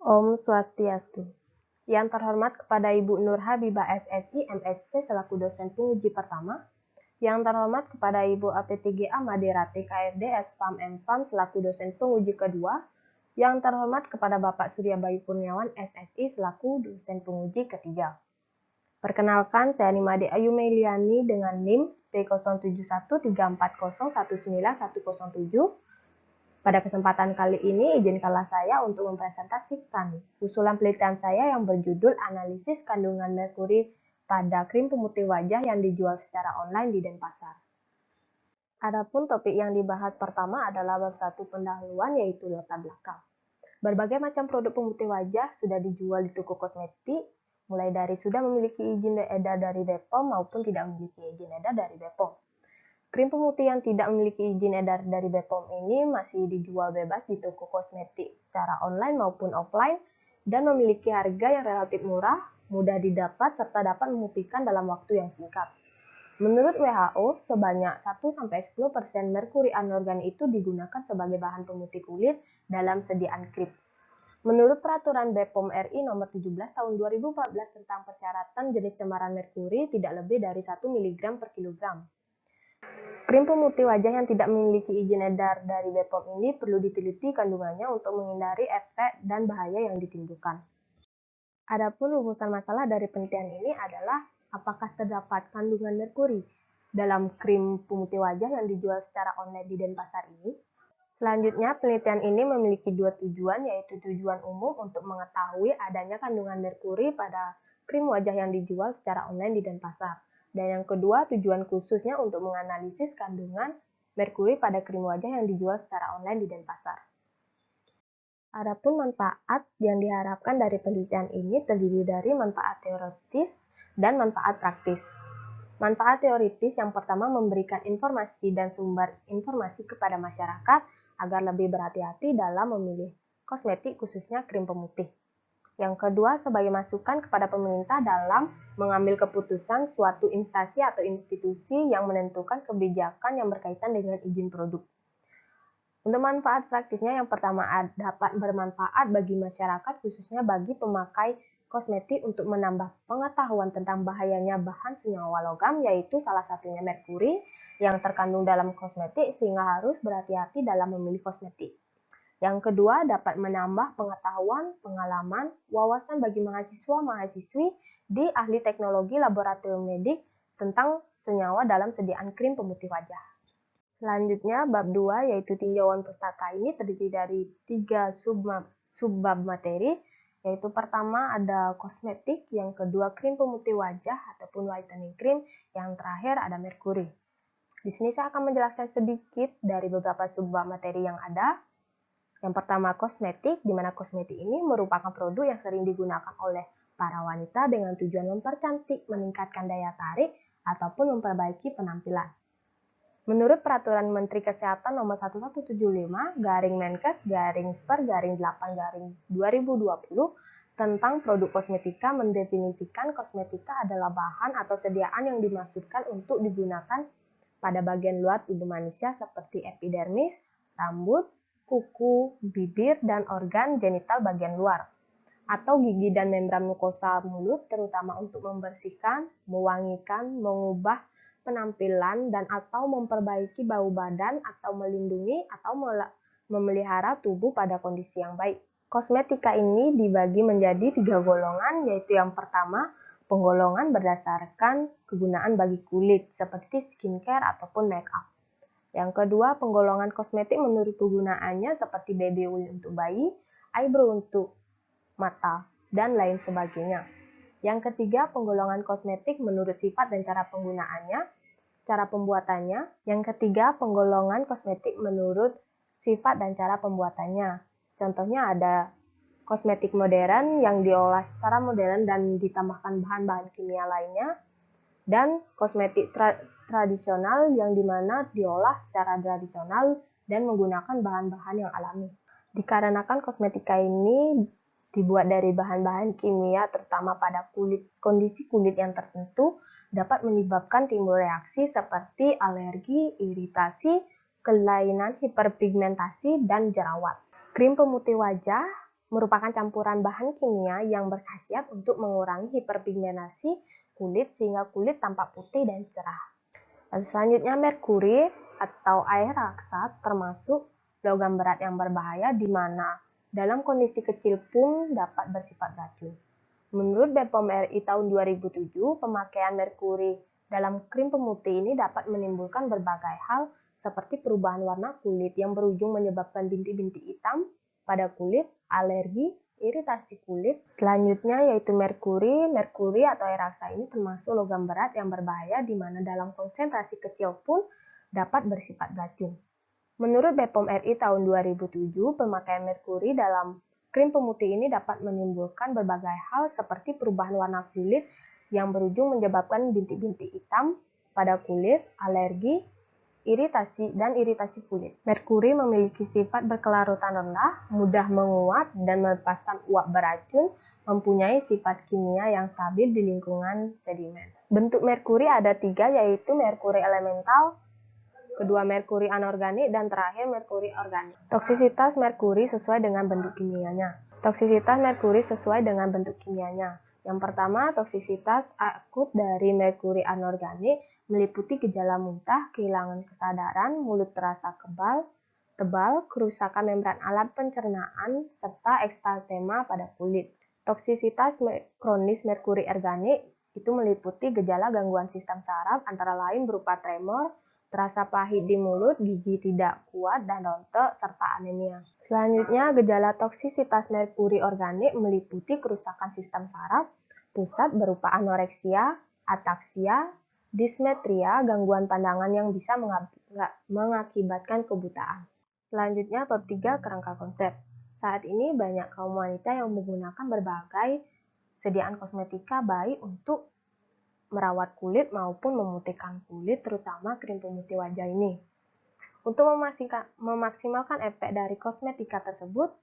Om Swastiastu. Yang terhormat kepada Ibu Nur Habibah SSI MSc selaku dosen penguji pertama, yang terhormat kepada Ibu APTGA Maderati KFD SPAM MPAM selaku dosen penguji kedua, yang terhormat kepada Bapak Surya Bayu Kurniawan SSI selaku dosen penguji ketiga. Perkenalkan, saya Nimade Ayu Meiliani dengan NIM P071340191107. Pada kesempatan kali ini, izinkanlah saya untuk mempresentasikan usulan penelitian saya yang berjudul Analisis Kandungan Merkuri pada krim pemutih wajah yang dijual secara online di Denpasar. Adapun topik yang dibahas pertama adalah bab 1 pendahuluan, yaitu latar belakang. Berbagai macam produk pemutih wajah sudah dijual di toko kosmetik, mulai dari sudah memiliki izin edar dari BPOM maupun tidak memiliki izin edar dari BPOM. Krim pemutih yang tidak memiliki izin edar dari BPOM ini masih dijual bebas di toko kosmetik secara online maupun offline dan memiliki harga yang relatif murah, mudah didapat, serta dapat memutihkan dalam waktu yang singkat. Menurut WHO, sebanyak 1-10% merkuri anorganik itu digunakan sebagai bahan pemutih kulit dalam sediaan krim. Menurut Peraturan BPOM RI Nomor 17 Tahun 2014 tentang persyaratan jenis cemaran merkuri tidak lebih dari 1 mg per kilogram. Krim pemutih wajah yang tidak memiliki izin edar dari BPOM ini perlu diteliti kandungannya untuk menghindari efek dan bahaya yang ditimbulkan. Adapun rumusan masalah dari penelitian ini adalah apakah terdapat kandungan merkuri dalam krim pemutih wajah yang dijual secara online di Denpasar ini. Selanjutnya, penelitian ini memiliki dua tujuan, yaitu tujuan umum untuk mengetahui adanya kandungan merkuri pada krim wajah yang dijual secara online di Denpasar. Dan yang kedua, tujuan khususnya untuk menganalisis kandungan merkuri pada krim wajah yang dijual secara online di Denpasar. Adapun manfaat yang diharapkan dari penelitian ini terdiri dari manfaat teoritis dan manfaat praktis. Manfaat teoritis yang pertama memberikan informasi dan sumber informasi kepada masyarakat agar lebih berhati-hati dalam memilih kosmetik khususnya krim pemutih. Yang kedua, sebagai masukan kepada pemerintah dalam mengambil keputusan suatu instansi atau institusi yang menentukan kebijakan yang berkaitan dengan izin produk. Untuk manfaat praktisnya, yang pertama dapat bermanfaat bagi masyarakat khususnya bagi pemakai kosmetik untuk menambah pengetahuan tentang bahayanya bahan senyawa logam, yaitu salah satunya merkuri yang terkandung dalam kosmetik sehingga harus berhati-hati dalam memilih kosmetik. Yang kedua, dapat menambah pengetahuan, pengalaman, wawasan bagi mahasiswa-mahasiswi di ahli teknologi laboratorium medik tentang senyawa dalam sediaan krim pemutih wajah. Selanjutnya, bab 2 yaitu tinjauan pustaka ini terdiri dari 3 subbab materi, yaitu pertama ada kosmetik, yang kedua krim pemutih wajah ataupun whitening cream, yang terakhir ada merkuri. Di sini saya akan menjelaskan sedikit dari beberapa subbab materi yang ada. Yang pertama kosmetik, di mana kosmetik ini merupakan produk yang sering digunakan oleh para wanita dengan tujuan mempercantik, meningkatkan daya tarik, ataupun memperbaiki penampilan. Menurut Peraturan Menteri Kesehatan Nomor 1175/per/8/2020 tentang produk kosmetika mendefinisikan kosmetika adalah bahan atau sediaan yang dimaksudkan untuk digunakan pada bagian luar tubuh manusia seperti epidermis, rambut, kuku, bibir, dan organ genital bagian luar, atau gigi dan membran mukosa mulut, terutama untuk membersihkan, mewangikan, mengubah penampilan, dan atau memperbaiki bau badan, atau melindungi atau memelihara tubuh pada kondisi yang baik. Kosmetika ini dibagi menjadi 3 golongan, yaitu yang pertama, penggolongan berdasarkan kegunaan bagi kulit, seperti skincare ataupun make up. Yang kedua, penggolongan kosmetik menurut kegunaannya seperti baby oil untuk bayi, eyebrow untuk mata, dan lain sebagainya. Yang ketiga, penggolongan kosmetik menurut sifat dan cara penggunaannya, cara pembuatannya. Yang ketiga, penggolongan kosmetik menurut sifat dan cara pembuatannya. Contohnya ada kosmetik modern yang diolah secara modern dan ditambahkan bahan-bahan kimia lainnya, dan kosmetik tradisional yang dimana diolah secara tradisional dan menggunakan bahan-bahan yang alami. Dikarenakan kosmetika ini dibuat dari bahan-bahan kimia terutama pada kondisi kulit yang tertentu dapat menyebabkan timbul reaksi seperti alergi, iritasi, kelainan hiperpigmentasi, dan jerawat. Krim pemutih wajah merupakan campuran bahan kimia yang berkhasiat untuk mengurangi hiperpigmentasi kulit sehingga kulit tampak putih dan cerah. Lalu selanjutnya merkuri atau air raksa termasuk logam berat yang berbahaya di mana dalam kondisi kecil pun dapat bersifat racun. Menurut BPOM RI tahun 2007, pemakaian merkuri dalam krim pemutih ini dapat menimbulkan berbagai hal seperti perubahan warna kulit yang berujung menyebabkan bintik-bintik hitam pada kulit, alergi, iritasi kulit. Selanjutnya yaitu merkuri. Merkuri atau air raksa ini termasuk logam berat yang berbahaya di mana dalam konsentrasi kecil pun dapat bersifat racun. Menurut BPOM RI tahun 2007, pemakaian merkuri dalam krim pemutih ini dapat menimbulkan berbagai hal seperti perubahan warna kulit yang berujung menyebabkan bintik-bintik hitam pada kulit, alergi, iritasi kulit. Merkuri memiliki sifat berkelarutan rendah, mudah menguap dan melepaskan uap beracun, mempunyai sifat kimia yang stabil di lingkungan sedimen. Bentuk merkuri ada 3, yaitu merkuri elemental, kedua merkuri anorganik, dan terakhir merkuri organik. Toksisitas merkuri sesuai dengan bentuk kimianya. Toksisitas merkuri sesuai dengan bentuk kimianya. Yang pertama, toksisitas akut dari merkuri anorganik meliputi gejala muntah, kehilangan kesadaran, mulut terasa tebal, kerusakan membran alat pencernaan, serta ekstantema pada kulit. Toksisitas kronis merkuri organik itu meliputi gejala gangguan sistem saraf antara lain berupa tremor, terasa pahit di mulut, gigi tidak kuat, dan rontok, serta anemia. Selanjutnya, gejala toksisitas merkuri organik meliputi kerusakan sistem saraf pusat berupa anoreksia, ataksia, dismetria, gangguan pandangan yang bisa mengakibatkan kebutaan. Selanjutnya, bab 3, kerangka konsep. Saat ini banyak kaum wanita yang menggunakan berbagai sediaan kosmetika baik untuk merawat kulit maupun memutihkan kulit, terutama krim pemutih wajah ini. Untuk memaksimalkan efek dari kosmetika tersebut,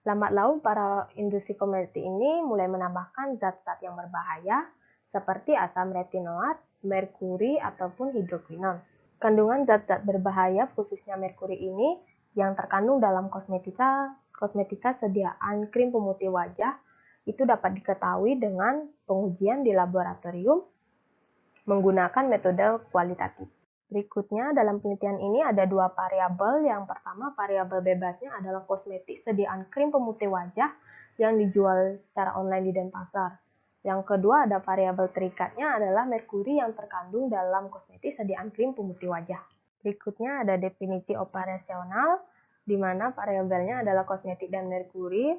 lambat laun para industri kosmetik ini mulai menambahkan zat-zat yang berbahaya seperti asam retinoat, merkuri, ataupun hidroquinone. Kandungan zat-zat berbahaya khususnya merkuri ini yang terkandung dalam kosmetika sediaan krim pemutih wajah itu dapat diketahui dengan pengujian di laboratorium menggunakan metode kualitatif. Berikutnya, dalam penelitian ini ada 2 variabel. Yang pertama, variabel bebasnya adalah kosmetik sediaan krim pemutih wajah yang dijual secara online di Denpasar. Yang kedua, ada variabel terikatnya adalah merkuri yang terkandung dalam kosmetik sediaan krim pemutih wajah. Berikutnya ada definisi operasional, di mana variabelnya adalah kosmetik dan merkuri.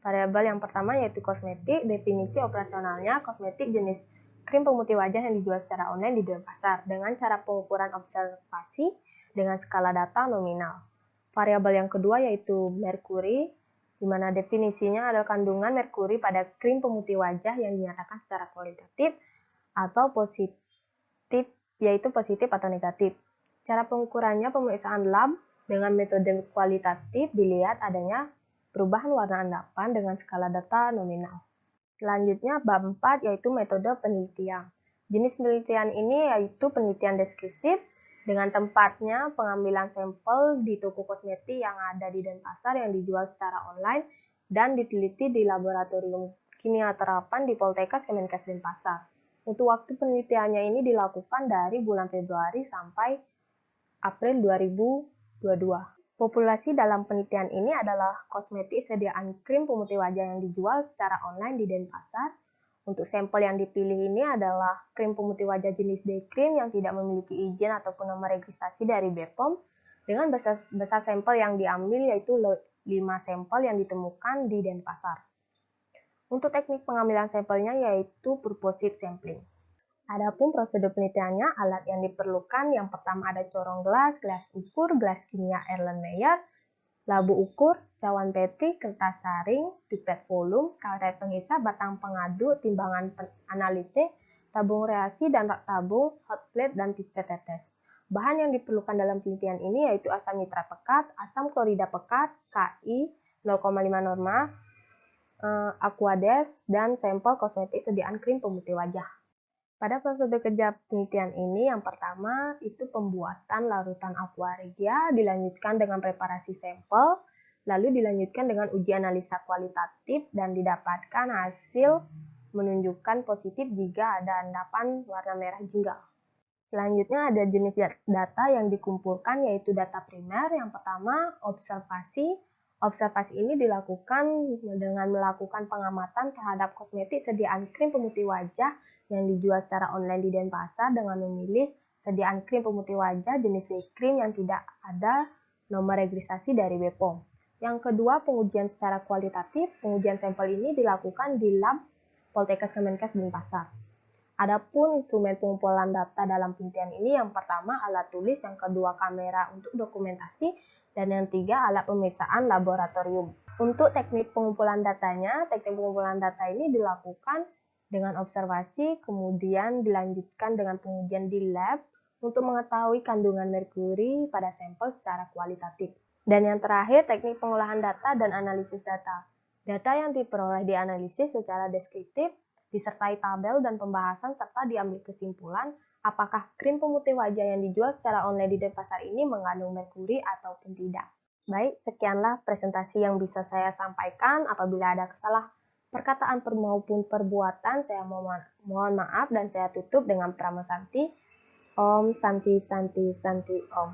Variabel yang pertama yaitu kosmetik. Definisi operasionalnya, kosmetik jenis krim pemutih wajah yang dijual secara online di Denpasar dengan cara pengukuran observasi dengan skala data nominal. Variabel yang kedua yaitu merkuri, di mana definisinya adalah kandungan merkuri pada krim pemutih wajah yang dinyatakan secara kualitatif atau positif, yaitu positif atau negatif. Cara pengukurannya pemeriksaan lab dengan metode kualitatif dilihat adanya perubahan warna endapan dengan skala data nominal. Selanjutnya bab 4 yaitu metode penelitian. Jenis penelitian ini yaitu penelitian deskriptif dengan tempatnya pengambilan sampel di toko kosmetik yang ada di Denpasar yang dijual secara online dan diteliti di laboratorium kimia terapan di Poltekkes Kemenkes Denpasar. Untuk waktu penelitiannya ini dilakukan dari bulan Februari sampai April 2022. Populasi dalam penelitian ini adalah kosmetik sediaan krim pemutih wajah yang dijual secara online di Denpasar. Untuk sampel yang dipilih ini adalah krim pemutih wajah jenis day cream yang tidak memiliki izin ataupun nomor registrasi dari BPOM dengan besar sampel yang diambil yaitu 5 sampel yang ditemukan di Denpasar. Untuk teknik pengambilan sampelnya yaitu purposive sampling. Adapun prosedur penelitiannya, alat yang diperlukan yang pertama ada corong gelas ukur, gelas kimia Erlenmeyer, labu ukur, cawan petri, kertas saring, pipet volume, karet penghisap, batang pengadu, timbangan analitik, tabung reaksi dan rak tabung, hot plate, dan pipet tetes. Bahan yang diperlukan dalam penelitian ini yaitu asam nitrat pekat, asam klorida pekat, Ki 0,5 norma, Aquades, dan sampel kosmetik sediaan krim pemutih wajah. Pada prosedur kerja penelitian ini, yang pertama itu pembuatan larutan aqua regia, dilanjutkan dengan preparasi sampel, lalu dilanjutkan dengan uji analisa kualitatif dan didapatkan hasil menunjukkan positif jika ada endapan warna merah jingga. Selanjutnya ada jenis data yang dikumpulkan yaitu data primer. Yang pertama, observasi. Observasi ini dilakukan dengan melakukan pengamatan terhadap kosmetik sediaan krim pemutih wajah yang dijual secara online di Denpasar dengan memilih sediaan krim pemutih wajah jenis day cream yang tidak ada nomor registrasi dari BPOM. Yang kedua, pengujian secara kualitatif. Pengujian sampel ini dilakukan di lab Poltekkes Kemenkes Denpasar. Adapun instrumen pengumpulan data dalam penelitian ini yang pertama alat tulis, yang kedua kamera untuk dokumentasi, dan yang ketiga alat pemeriksaan laboratorium. Untuk teknik pengumpulan datanya, teknik pengumpulan data ini dilakukan dengan observasi, kemudian dilanjutkan dengan pengujian di lab untuk mengetahui kandungan merkuri pada sampel secara kualitatif. Dan yang terakhir, teknik pengolahan data dan analisis data. Data yang diperoleh dianalisis secara deskriptif, disertai tabel dan pembahasan serta diambil kesimpulan apakah krim pemutih wajah yang dijual secara online di Denpasar ini mengandung merkuri ataupun tidak. Baik, sekianlah presentasi yang bisa saya sampaikan. Apabila ada salah perkataan maupun perbuatan, saya mohon maaf dan saya tutup dengan Prama Santi. Om Santi Santi Santi Om.